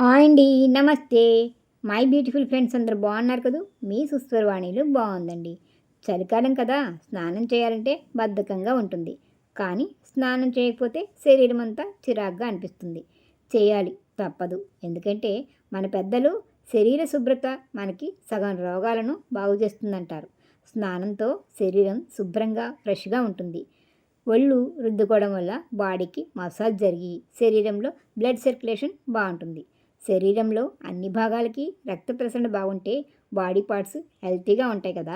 Hi అండి. నమస్తే. My beautiful friends అందరూ బాగున్నారు కదూ. మీ సుస్వరవాణిలు బాగుందండి. చలికాలం కదా, స్నానం చేయాలంటే బద్ధకంగా ఉంటుంది. కానీ స్నానం చేయకపోతే శరీరం అంతా చిరాగ్గా అనిపిస్తుంది. చేయాలి, తప్పదు. ఎందుకంటే మన పెద్దలు శరీర శుభ్రత మనకి సగం రోగాలను బాగు చేస్తుందంటారు. స్నానంతో శరీరం శుభ్రంగా ఫ్రెష్గా ఉంటుంది. ఒళ్ళు రుద్దుకోవడం వల్ల బాడీకి మసాజ్ జరిగి శరీరంలో బ్లడ్ సర్క్యులేషన్ బాగుంటుంది. శరీరంలో అన్ని భాగాలకి రక్త ప్రసరణ బాగుంటే బాడీ పార్ట్స్ హెల్తీగా ఉంటాయి కదా.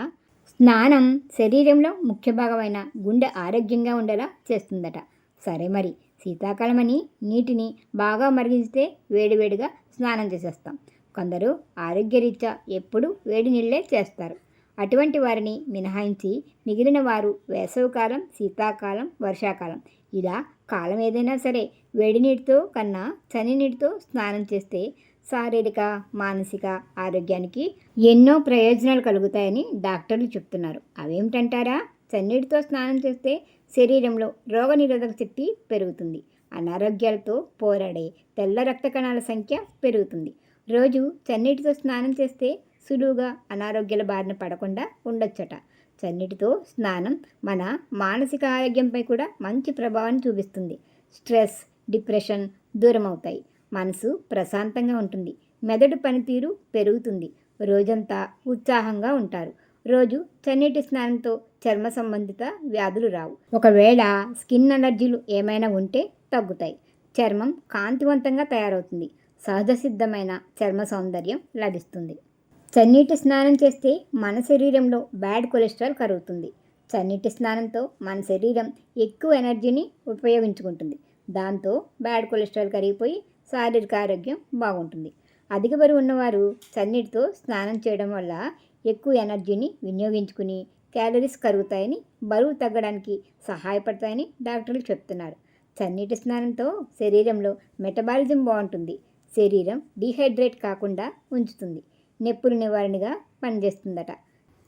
స్నానం శరీరంలో ముఖ్య భాగమైన గుండె ఆరోగ్యంగా ఉండేలా చేస్తుందట. సరే మరి, శీతాకాలమని నీటిని బాగా మరిగిస్తే వేడివేడిగా స్నానం చేసేస్తాం. కొందరు ఆరోగ్యరీత్యా ఎప్పుడు వేడి నీళ్ళే చేస్తారు. అటువంటి వారిని మినహాయించి మిగిలిన వారు వేసవికాలం, శీతాకాలం, వర్షాకాలం ఇలా కాలం ఏదైనా సరే వేడి నీటితో కన్నా చని నీటితో స్నానం చేస్తే శారీరక, మానసిక ఆరోగ్యానికి ఎన్నో ప్రయోజనాలు కలుగుతాయని డాక్టర్లు చెప్తున్నారు. అవేమిటంటారా? చన్నీటితో స్నానం చేస్తే శరీరంలో రోగనిరోధక శక్తి పెరుగుతుంది. అనారోగ్యాలతో పోరాడే తెల్ల రక్త కణాల సంఖ్య పెరుగుతుంది. రోజు చన్నీటితో స్నానం చేస్తే సులువుగా అనారోగ్యాల బారిన పడకుండా ఉండొచ్చట. చన్నీటితో స్నానం మన మానసిక ఆరోగ్యంపై కూడా మంచి ప్రభావాన్ని చూపిస్తుంది. స్ట్రెస్, డిప్రెషన్ దూరం అవుతాయి. మనసు ప్రశాంతంగా ఉంటుంది. మెదడు పనితీరు పెరుగుతుంది. రోజంతా ఉత్సాహంగా ఉంటారు. రోజు చన్నీటి స్నానంతో చర్మ సంబంధిత వ్యాధులు రావు. ఒకవేళ స్కిన్ అలర్జీలు ఏమైనా ఉంటే తగ్గుతాయి. చర్మం కాంతివంతంగా తయారవుతుంది. సహజ సిద్ధమైన చర్మ సౌందర్యం లభిస్తుంది. చన్నీటి స్నానం చేస్తే మన శరీరంలో బ్యాడ్ కొలెస్ట్రాల్ కరుగుతుంది. చన్నీటి స్నానంతో మన శరీరం ఎక్కువ ఎనర్జీని ఉపయోగించుకుంటుంది. దాంతో బ్యాడ్ కొలెస్ట్రాల్ కరిగిపోయి శారీరక ఆరోగ్యం బాగుంటుంది. అధిక బరువు ఉన్నవారు చన్నీటితో స్నానం చేయడం వల్ల ఎక్కువ ఎనర్జీని వినియోగించుకుని క్యాలరీస్ కరుగుతాయని, బరువు తగ్గడానికి సహాయపడతాయని డాక్టర్లు చెప్తున్నారు. చన్నీటి స్నానంతో శరీరంలో మెటబాలిజం బాగుంటుంది. శరీరం డీహైడ్రేట్ కాకుండా ఉంచుతుంది. నొప్పుల నివారణగా పనిచేస్తుందట.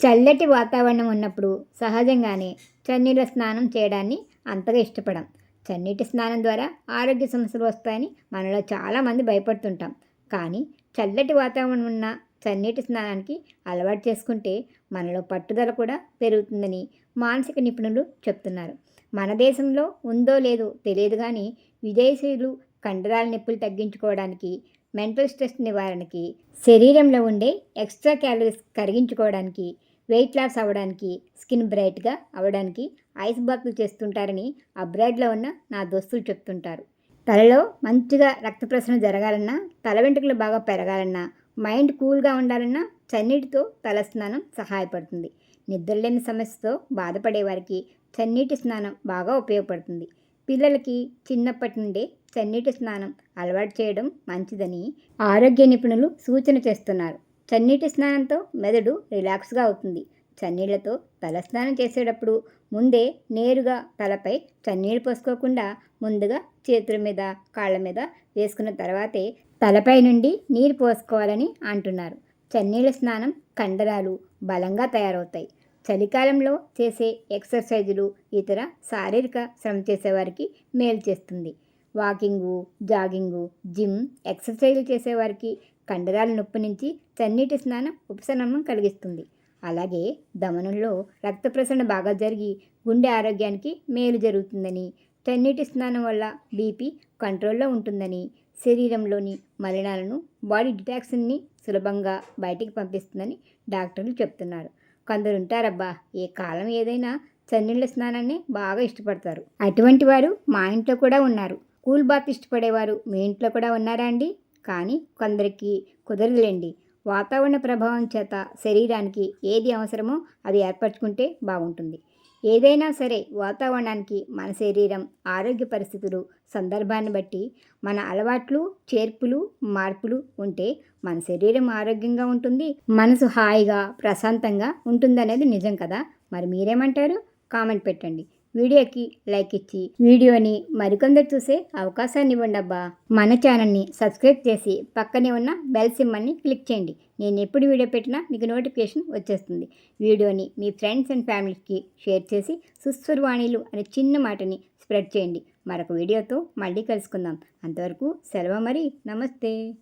చల్లటి వాతావరణం ఉన్నప్పుడు సహజంగానే చన్నీళ్ళ స్నానం చేయడాన్ని అంతగా ఇష్టపడం. చన్నీటి స్నానం ద్వారా ఆరోగ్య సమస్యలు వస్తాయని మనలో చాలామంది భయపడుతుంటాం. కానీ చల్లటి వాతావరణం ఉన్న చన్నీటి స్నానానికి అలవాటు చేసుకుంటే మనలో పట్టుదల కూడా పెరుగుతుందని మానసిక నిపుణులు చెప్తున్నారు. మన దేశంలో ఉందో లేదో తెలియదు కానీ విదేశీయులు కండరాల నొప్పులు తగ్గించుకోవడానికి, మెంటల్ స్ట్రెస్ నివారణకి, శరీరంలో ఉండే ఎక్స్ట్రా క్యాలరీస్ కరిగించుకోవడానికి, వెయిట్ లాస్ అవ్వడానికి, స్కిన్ బ్రైట్గా అవ్వడానికి ఐస్ బాత్లు చేస్తుంటారని అబ్రాడ్లో ఉన్న నా దోస్తులు చెప్తుంటారు. తలలో మంచిగా రక్త ప్రసరణ జరగాలన్నా, తల వెంట్రుకలు బాగా పెరగాలన్నా, మైండ్ కూల్గా ఉండాలన్నా చన్నీటితో తలస్నానం సహాయపడుతుంది. నిద్రలేని సమస్యతో బాధపడే వారికి చన్నీటి స్నానం బాగా ఉపయోగపడుతుంది. పిల్లలకి చిన్నప్పటి నుండే చన్నీటి స్నానం అలవాటు చేయడం మంచిదని ఆరోగ్య నిపుణులు సూచన చేస్తున్నారు. చన్నీటి స్నానంతో మెదడు రిలాక్స్గా అవుతుంది. చన్నీళ్లతో తలస్నానం చేసేటప్పుడు ముందే నేరుగా తలపై చన్నీళ్ళు పోసుకోకుండా ముందుగా చేతుల మీద, కాళ్ళ మీద వేసుకున్న తర్వాతే తలపై నుండి నీరు పోసుకోవాలని అంటున్నారు. చన్నీళ్ళ స్నానం కండరాలు బలంగా తయారవుతాయి. చలికాలంలో చేసే ఎక్సర్సైజులు ఇతర శారీరక శ్రమ చేసేవారికి మేలు చేస్తుంది. వాకింగు, జాగింగు, జిమ్ ఎక్సర్సైజులు చేసేవారికి కండరాల నొప్పి నుంచి చన్నీటి స్నానం ఉపశమనం కలిగిస్తుంది. అలాగే దమనంలో రక్త ప్రసరణ బాగా జరిగి గుండె ఆరోగ్యానికి మేలు జరుగుతుందని, చన్నీటి స్నానం వల్ల బీపీ కంట్రోల్లో ఉంటుందని, శరీరంలోని మలినాలను, బాడీ డిటాక్సిన్ని సులభంగా బయటికి పంపిస్తుందని డాక్టర్లు చెప్తున్నారు. కొందరు ఉంటారబ్బా, ఏ కాలం ఏదైనా చన్నీళ్ళ స్నానాన్ని బాగా ఇష్టపడతారు. అటువంటి వారు మా ఇంట్లో కూడా ఉన్నారు. కూల్ బాత్ ఇష్టపడేవారు మీ ఇంట్లో కూడా ఉన్నారా అండి? కానీ కొందరికి కుదరదులేండి. వాతావరణ ప్రభావం చేత శరీరానికి ఏది అవసరమో అది ఏర్పరచుకుంటే బాగుంటుంది. ఏదైనా సరే వాతావరణానికి మన శరీరం, ఆరోగ్య పరిస్థితులు, సందర్భాన్ని బట్టి మన అలవాట్లు, చేర్పులు, మార్పులు ఉంటే మన శరీరం ఆరోగ్యంగా ఉంటుంది, మనసు హాయిగా ప్రశాంతంగా ఉంటుందనేది నిజం కదా. మరి మీరేమంటారు? కామెంట్ పెట్టండి. వీడియోకి లైక్ ఇచ్చి వీడియోని మరికొందరు చూసే అవకాశాన్ని ఇవ్వండి అబ్బా. మన ఛానల్ని సబ్స్క్రైబ్ చేసి పక్కనే ఉన్న బెల్ సింబల్ని క్లిక్ చేయండి. నేను ఎప్పుడు వీడియో పెట్టినా మీకు నోటిఫికేషన్ వచ్చేస్తుంది. వీడియోని మీ ఫ్రెండ్స్ అండ్ ఫ్యామిలీకి షేర్ చేసి సుస్వరవాణిలు అనే చిన్న మాటని స్ప్రెడ్ చేయండి. మరొక వీడియోతో మళ్ళీ కలుసుకుందాం. అంతవరకు సెలవు మరి. నమస్తే.